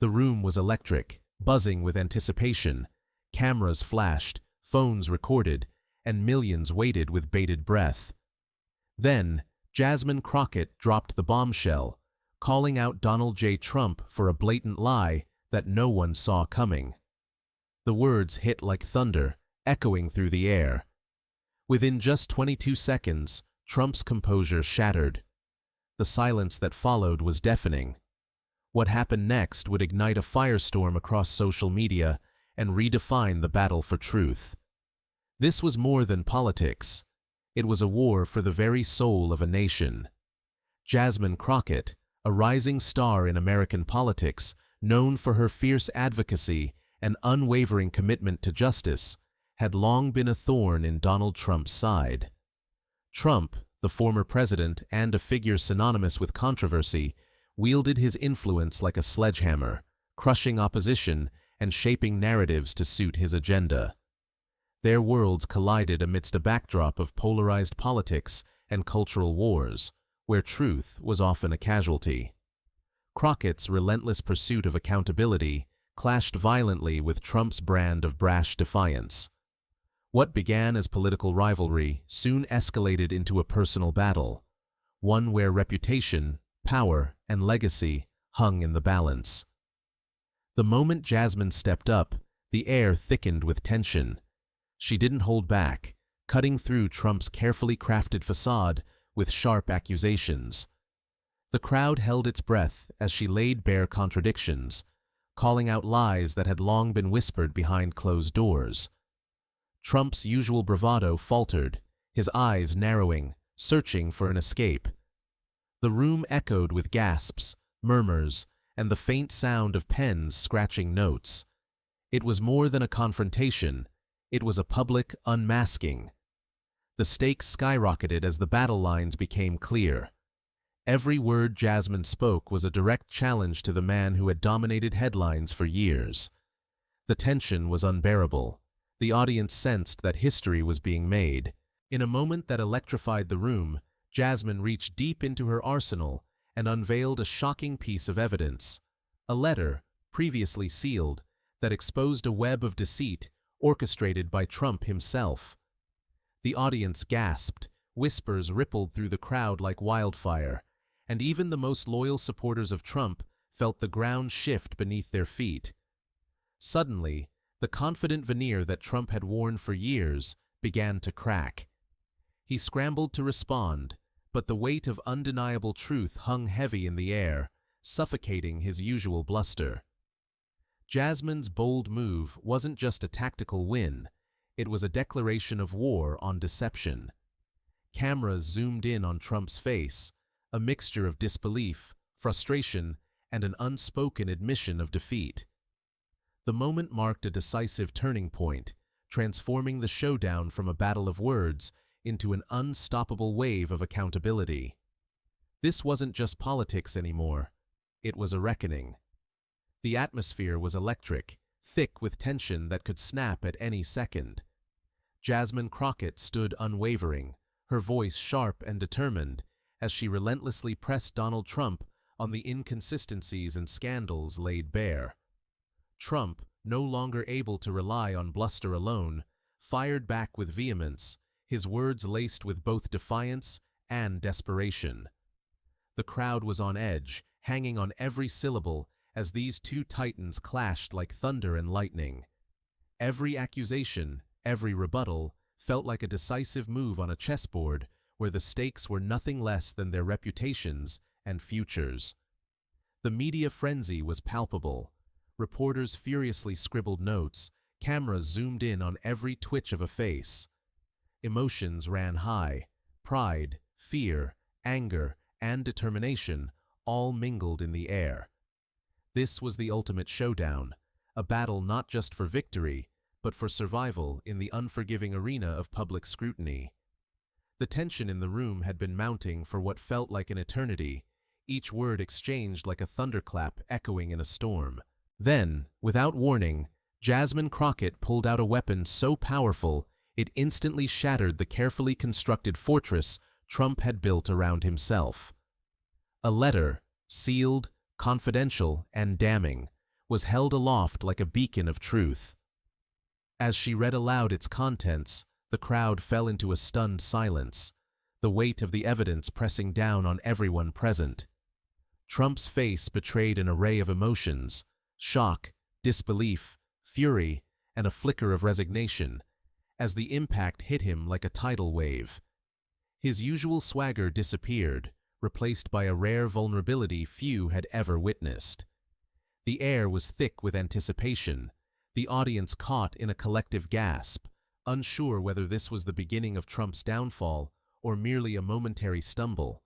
The room was electric, buzzing with anticipation. Cameras flashed, phones recorded, and millions waited with bated breath. Then, Jasmine Crockett dropped the bombshell, calling out Donald J. Trump for a blatant lie that no one saw coming. The words hit like thunder, echoing through the air. Within just 22 seconds, Trump's composure shattered. The silence that followed was deafening. What happened next would ignite a firestorm across social media and redefine the battle for truth. This was more than politics. It was a war for the very soul of a nation. Jasmine Crockett, a rising star in American politics, known for her fierce advocacy and unwavering commitment to justice, had long been a thorn in Donald Trump's side. Trump, the former president and a figure synonymous with controversy, wielded his influence like a sledgehammer, crushing opposition and shaping narratives to suit his agenda. Their worlds collided amidst a backdrop of polarized politics and cultural wars, where truth was often a casualty. Crockett's relentless pursuit of accountability clashed violently with Trump's brand of brash defiance. What began as political rivalry soon escalated into a personal battle, one where reputation, power, and legacy hung in the balance. The moment Jasmine stepped up, the air thickened with tension. She didn't hold back, cutting through Trump's carefully crafted facade with sharp accusations. The crowd held its breath as she laid bare contradictions, calling out lies that had long been whispered behind closed doors. Trump's usual bravado faltered, his eyes narrowing, searching for an escape. The room echoed with gasps, murmurs, and the faint sound of pens scratching notes. It was more than a confrontation, it was a public unmasking. The stakes skyrocketed as the battle lines became clear. Every word Jasmine spoke was a direct challenge to the man who had dominated headlines for years. The tension was unbearable. The audience sensed that history was being made. In a moment that electrified the room, Jasmine reached deep into her arsenal and unveiled a shocking piece of evidence. A letter, previously sealed, that exposed a web of deceit orchestrated by Trump himself. The audience gasped, whispers rippled through the crowd like wildfire, and even the most loyal supporters of Trump felt the ground shift beneath their feet. Suddenly, the confident veneer that Trump had worn for years began to crack. He scrambled to respond, but the weight of undeniable truth hung heavy in the air, suffocating his usual bluster. Jasmine's bold move wasn't just a tactical win, it was a declaration of war on deception. Cameras zoomed in on Trump's face, a mixture of disbelief, frustration, and an unspoken admission of defeat. The moment marked a decisive turning point, transforming the showdown from a battle of words into an unstoppable wave of accountability. This wasn't just politics anymore, it was a reckoning. The atmosphere was electric, thick with tension that could snap at any second. Jasmine Crockett stood unwavering, her voice sharp and determined, as she relentlessly pressed Donald Trump on the inconsistencies and scandals laid bare. Trump, no longer able to rely on bluster alone, fired back with vehemence, his words laced with both defiance and desperation. The crowd was on edge, hanging on every syllable as these two titans clashed like thunder and lightning. Every accusation, every rebuttal, felt like a decisive move on a chessboard where the stakes were nothing less than their reputations and futures. The media frenzy was palpable. Reporters furiously scribbled notes, cameras zoomed in on every twitch of a face. Emotions ran high, pride, fear, anger, and determination all mingled in the air. This was the ultimate showdown, a battle not just for victory, but for survival in the unforgiving arena of public scrutiny. The tension in the room had been mounting for what felt like an eternity, each word exchanged like a thunderclap echoing in a storm. Then, without warning, Jasmine Crockett pulled out a weapon so powerful it instantly shattered the carefully constructed fortress Trump had built around himself. A letter, sealed, confidential, and damning, was held aloft like a beacon of truth. As she read aloud its contents, the crowd fell into a stunned silence, the weight of the evidence pressing down on everyone present. Trump's face betrayed an array of emotions: shock, disbelief, fury, and a flicker of resignation, as the impact hit him like a tidal wave. His usual swagger disappeared, replaced by a rare vulnerability few had ever witnessed. The air was thick with anticipation, the audience caught in a collective gasp, unsure whether this was the beginning of Trump's downfall or merely a momentary stumble.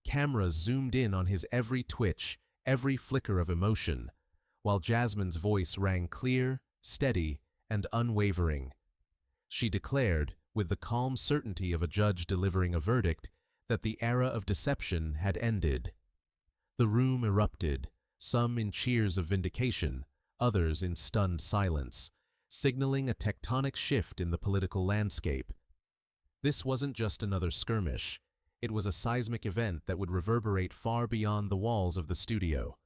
Cameras zoomed in on his every twitch, every flicker of emotion, while Jasmine's voice rang clear, steady, and unwavering. She declared, with the calm certainty of a judge delivering a verdict, that the era of deception had ended. The room erupted, some in cheers of vindication, others in stunned silence, signaling a tectonic shift in the political landscape. This wasn't just another skirmish. It was a seismic event that would reverberate far beyond the walls of the studio.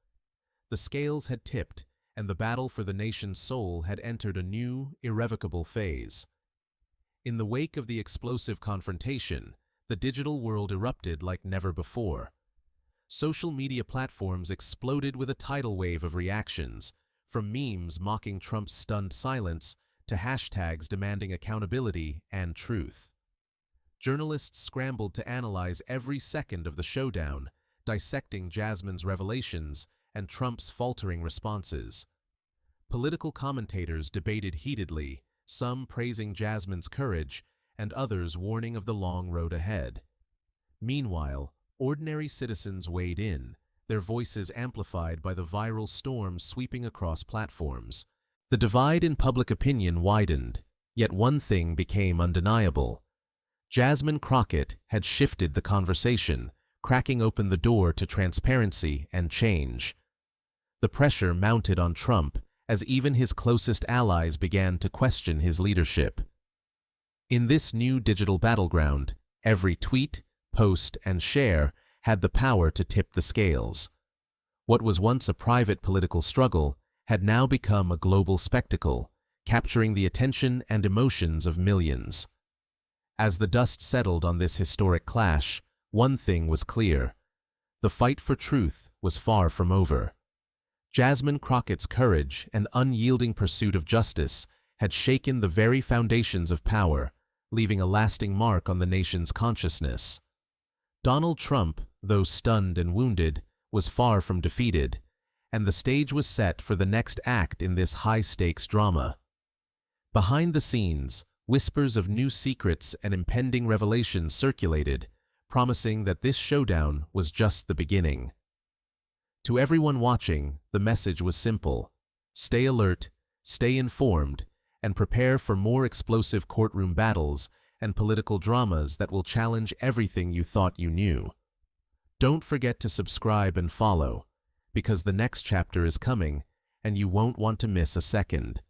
The scales had tipped, and the battle for the nation's soul had entered a new, irrevocable phase. In the wake of the explosive confrontation, the digital world erupted like never before. Social media platforms exploded with a tidal wave of reactions, from memes mocking Trump's stunned silence to hashtags demanding accountability and truth. Journalists scrambled to analyze every second of the showdown, dissecting Jasmine's revelations and Trump's faltering responses. Political commentators debated heatedly, some praising Jasmine's courage and others warning of the long road ahead. Meanwhile, ordinary citizens weighed in, their voices amplified by the viral storm sweeping across platforms. The divide in public opinion widened, yet one thing became undeniable. Jasmine Crockett had shifted the conversation, cracking open the door to transparency and change. The pressure mounted on Trump as even his closest allies began to question his leadership. In this new digital battleground, every tweet, post, and share had the power to tip the scales. What was once a private political struggle had now become a global spectacle, capturing the attention and emotions of millions. As the dust settled on this historic clash, one thing was clear: the fight for truth was far from over. Jasmine Crockett's courage and unyielding pursuit of justice had shaken the very foundations of power, leaving a lasting mark on the nation's consciousness. Donald Trump, though stunned and wounded, was far from defeated, and the stage was set for the next act in this high-stakes drama. Behind the scenes, whispers of new secrets and impending revelations circulated, promising that this showdown was just the beginning. To everyone watching, the message was simple: stay alert, stay informed, and prepare for more explosive courtroom battles and political dramas that will challenge everything you thought you knew. Don't forget to subscribe and follow, because the next chapter is coming, and you won't want to miss a second.